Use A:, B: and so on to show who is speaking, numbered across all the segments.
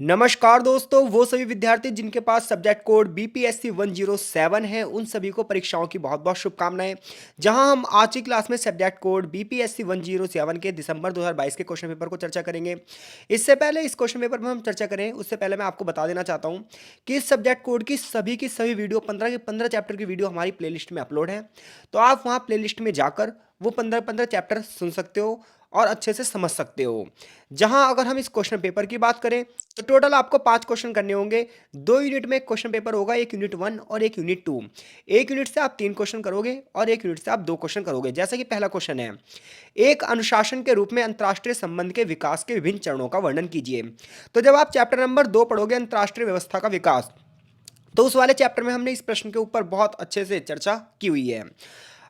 A: नमस्कार दोस्तों, वो सभी विद्यार्थी जिनके पास सब्जेक्ट कोड बीपीएससी 107 है उन सभी को परीक्षाओं की बहुत बहुत शुभकामनाएं। जहां हम आज की क्लास में सब्जेक्ट कोड बीपीएससी 107 के दिसंबर 2022 के क्वेश्चन पेपर को चर्चा करेंगे। इससे पहले इस क्वेश्चन पेपर में हम चर्चा करें उससे पहले मैं आपको बता देना चाहता हूं कि इस सब्जेक्ट कोड की सभी वीडियो 15 के 15 चैप्टर की वीडियो हमारी प्लेलिस्ट में अपलोड है। तो आप वहाँ प्लेलिस्ट में जाकर वो 15 चैप्टर सुन सकते हो और अच्छे से समझ सकते हो। जहां अगर हम इस क्वेश्चन पेपर की बात करें तो टोटल आपको 5 क्वेश्चन करने होंगे। 2 यूनिट में एक क्वेश्चन पेपर होगा, एक यूनिट 1 और एक यूनिट 2। एक यूनिट से आप 3 क्वेश्चन करोगे और एक यूनिट से आप 2 क्वेश्चन करोगे। जैसे कि पहला क्वेश्चन है, एक अनुशासन के रूप में अंतर्राष्ट्रीय संबंध के विकास के विभिन्न चरणों का वर्णन कीजिए। तो जब आप चैप्टर नंबर 2 पढ़ोगे अंतर्राष्ट्रीय व्यवस्था का विकास, तो उस वाले चैप्टर में हमने इस प्रश्न के ऊपर बहुत अच्छे से चर्चा की हुई है।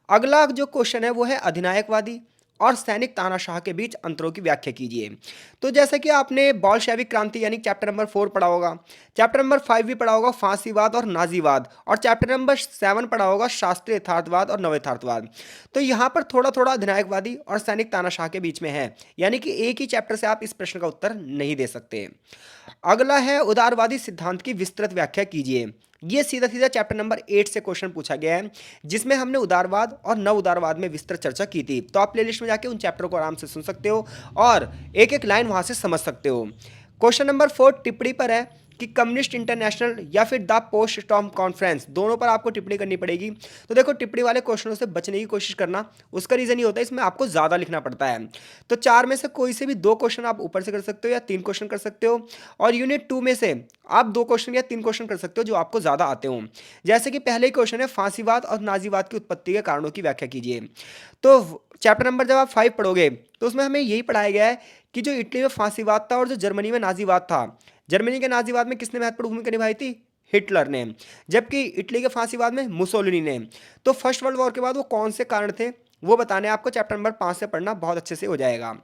A: अगला जो क्वेश्चन है वो है अधिनायकवादी और सैनिक तानाशाह के बीच अंतरों की व्याख्या कीजिए। तो जैसे कि आपने बॉल्शेविक क्रांति यानी चैप्टर नंबर 4 पढ़ा होगा, चैप्टर नंबर 5 भी पढ़ा होगा फांसीवाद और नाजीवाद, और चैप्टर नंबर 7 पढ़ा होगा शास्त्रीय यथार्थवाद और नव यथार्थवाद। तो यहाँ पर थोड़ा थोड़ा अधिनायकवादी और सैनिक तानाशाह के बीच में है, यानी कि एक ही चैप्टर से आप इस प्रश्न का उत्तर नहीं दे सकते। अगला है उदारवादी सिद्धांत की विस्तृत व्याख्या कीजिए। ये सीधा सीधा चैप्टर नंबर 8 से क्वेश्चन पूछा गया है, जिसमें हमने उदारवाद और नव उदारवाद में विस्तृत चर्चा की थी। तो आप प्लेलिस्ट में जाके उन चैप्टर को आराम से सुन सकते हो और एक एक लाइन वहां से समझ सकते हो। क्वेश्चन नंबर 4 टिप्पणी पर है कि कम्युनिस्ट इंटरनेशनल या फिर द पोस्ट स्टॉर्म कॉन्फ्रेंस, दोनों पर आपको टिप्पणी करनी पड़ेगी। तो देखो, टिप्पणी वाले क्वेश्चनों से बचने की कोशिश करना। उसका रीजन ये होता है इसमें आपको ज़्यादा लिखना पड़ता है। तो 4 में से कोई से भी 2 क्वेश्चन आप ऊपर से कर सकते हो या 3 क्वेश्चन कर सकते हो, और यूनिट 2 में से आप 2 क्वेश्चन या 3 क्वेश्चन कर सकते हो जो आपको ज़्यादा आते हो। जैसे कि पहले ही क्वेश्चन है फांसीवाद और नाजीवाद की उत्पत्ति के कारणों की व्याख्या कीजिए। तो चैप्टर नंबर जब आप 5 पढ़ोगे तो उसमें हमें यही पढ़ाया गया है कि जो इटली में फांसीवाद था और जो जर्मनी में नाजीवाद था, जर्मनी के नाजीवाद में किसने महत्वपूर्ण भूमिका निभाई थी? हिटलर ने। जबकि इटली के फांसीवाद में मुसोलिनी ने। तो फर्स्ट वर्ल्ड वॉर के बाद वो कौन से कारण थे वो बताने आपको चैप्टर नंबर 5 से पढ़ना बहुत अच्छे से हो जाएगा।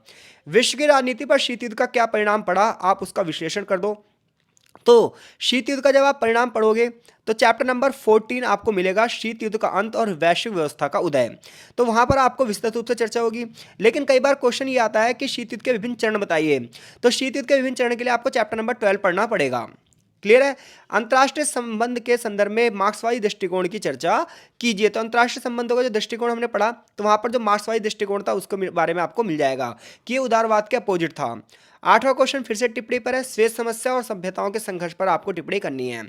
A: विश्व की राजनीति पर शीत युद्ध का क्या परिणाम पड़ा, आप उसका विश्लेषण कर दो। तो शीत युद्ध का जब आप परिणाम पढ़ोगे तो चैप्टर नंबर 14 आपको मिलेगा, शीत युद्ध का अंत और वैश्विक व्यवस्था का उदय। तो वहां पर आपको विस्तृत रूप से चर्चा होगी। लेकिन कई बार क्वेश्चन ये आता है कि शीत युद्ध के विभिन्न चरण बताइए। तो शीत युद्ध के विभिन्न चरण के लिए आपको चैप्टर नंबर 12 पढ़ना पड़ेगा। क्लियर है? अंतर्राष्ट्रीय संबंध के संदर्भ में मार्क्सवादी दृष्टिकोण की चर्चा कीजिए। तो अंतर्राष्ट्रीय संबंधों का जो दृष्टिकोण हमने पढ़ा, तो वहां पर जो मार्क्सवादी दृष्टिकोण था उसके बारे में आपको मिल जाएगा कि ये उदारवाद के अपोजिट था। 8वां क्वेश्चन फिर से टिप्पणी पर है, श्वेत समस्या और सभ्यताओं के संघर्ष पर आपको टिप्पणी करनी है।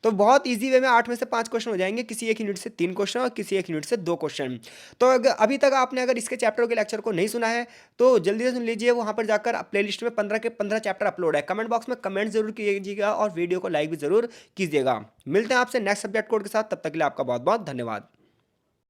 A: तो बहुत इजी वे में 8 में से 5 क्वेश्चन हो जाएंगे, किसी एक यूनिट से 3 क्वेश्चन और किसी एक यूनिट से 2 क्वेश्चन। तो अभी तक आपने अगर इसके चैप्टर के लेक्चर को नहीं सुना है तो जल्दी से सुन लीजिए। वहां पर जाकर प्लेलिस्ट में 15 के 15 चैप्टर अपलोड है। कमेंट बॉक्स में कमेंट जरूर कीजिएगा और वीडियो को लाइक भी जरूर कीजिएगा। मिलते हैं आपसे नेक्स्ट सब्जेक्ट कोड के साथ, तब तक के लिए आपका बहुत बहुत धन्यवाद।